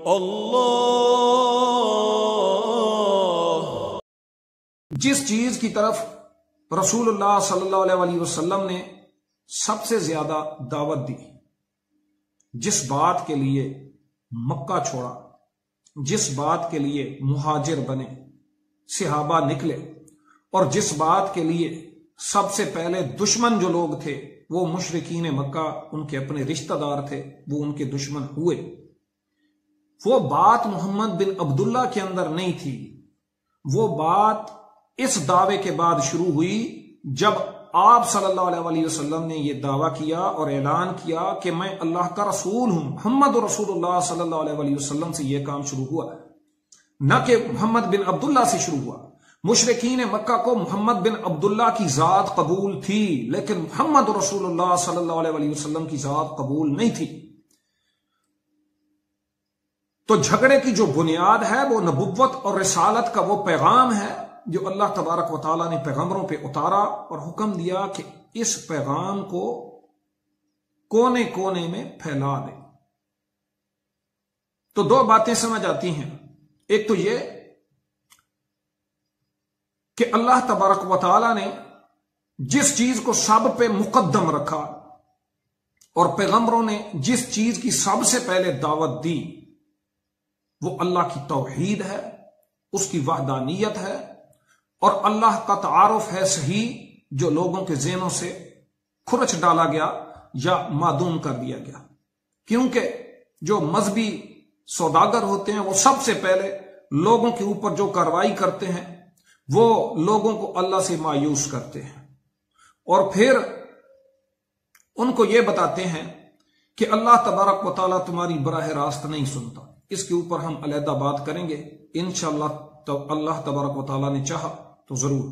اللہ۔ جس چیز کی طرف رسول اللہ صلی اللہ علیہ وسلم نے سب سے زیادہ دعوت دی، جس بات کے لیے مکہ چھوڑا، جس بات کے لیے مہاجر بنے، صحابہ نکلے، اور جس بات کے لیے سب سے پہلے دشمن جو لوگ تھے وہ مشرکین مکہ، ان کے اپنے رشتہ دار تھے، وہ ان کے دشمن ہوئے، وہ بات محمد بن عبداللہ کے اندر نہیں تھی۔ وہ بات اس دعوے کے بعد شروع ہوئی جب آپ صلی اللہ علیہ وسلم نے یہ دعویٰ کیا اور اعلان کیا کہ میں اللہ کا رسول ہوں، محمد رسول اللہ صلی اللہ علیہ وسلم سے یہ کام شروع ہوا، نہ کہ محمد بن عبداللہ سے شروع ہوا۔ مشرکین مکہ کو محمد بن عبداللہ کی ذات قبول تھی، لیکن محمد رسول اللہ صلی اللہ علیہ وسلم کی ذات قبول نہیں تھی۔ تو جھگڑے کی جو بنیاد ہے وہ نبوت اور رسالت کا وہ پیغام ہے جو اللہ تبارک و تعالیٰ نے پیغمبروں پہ اتارا اور حکم دیا کہ اس پیغام کو کونے کونے میں پھیلا دے۔ تو دو باتیں سمجھ آتی ہیں، ایک تو یہ کہ اللہ تبارک و تعالیٰ نے جس چیز کو سب پہ مقدم رکھا اور پیغمبروں نے جس چیز کی سب سے پہلے دعوت دی وہ اللہ کی توحید ہے، اس کی وحدانیت ہے، اور اللہ کا تعارف ہے صحیح جو لوگوں کے ذہنوں سے کھرچ ڈالا گیا یا معدوم کر دیا گیا، کیونکہ جو مذہبی سوداگر ہوتے ہیں وہ سب سے پہلے لوگوں کے اوپر جو کارروائی کرتے ہیں وہ لوگوں کو اللہ سے مایوس کرتے ہیں، اور پھر ان کو یہ بتاتے ہیں کہ اللہ تبارک و تعالیٰ تمہاری براہ راست نہیں سنتا۔ اس کے اوپر ہم علیحدہ بات کریں گے انشاءاللہ، تو اللہ تبارک و تعالیٰ نے چاہا تو ضرور۔